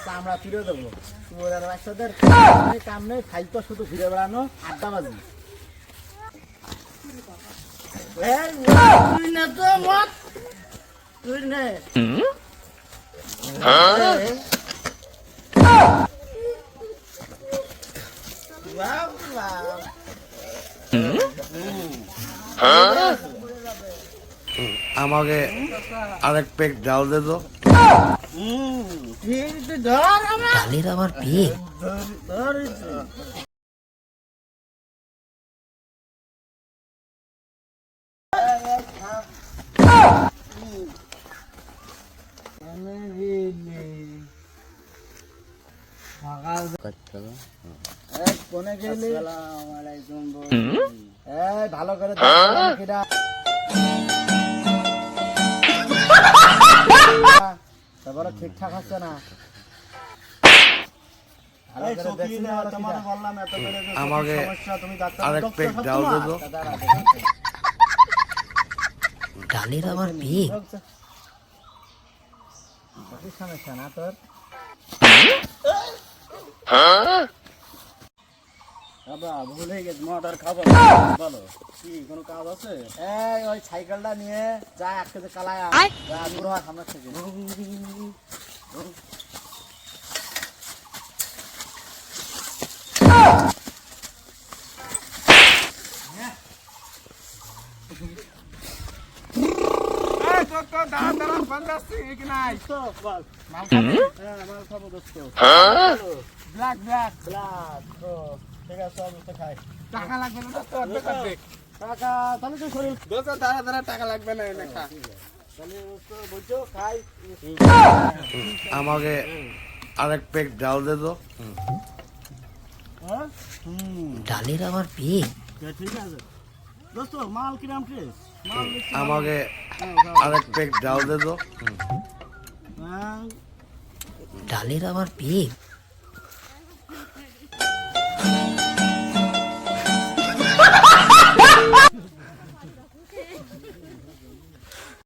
চামড়া তুলে দেবো বাচ্চাদের কাম নেই, খাইতো শুধু ঘুরে বেড়ানো আড্ডাবাজি। তুই না তো মত তুই নে আমাকে আরেক পেক ডাল দে তো। ডালের আবার পেক? ভালো করে তারপরে ঠিকঠাক হচ্ছে না। আমাকে আরেক পেক ডাল দে তো। ডালের আবার পেক? সমস্যা না তোর? ভুলে গেছি মটার খাবো বলো কি কোনো কাজ আছে? এই ওই সাইকেলটা নিয়ে যা এক কেজি কালায় দূর হয় সামনে থেকে। টাকা লাগবে না টাকা লাগবে না বলছো খাই। আমাকে আরেক পেক ডাল দে তো। ডালের আবার পেক? ঠিক আছে দোস্ত, মাল কিরাম ফ্রেশ? আমাকে আরেক পেক ডাল দে তো। ডালের আবার পেক?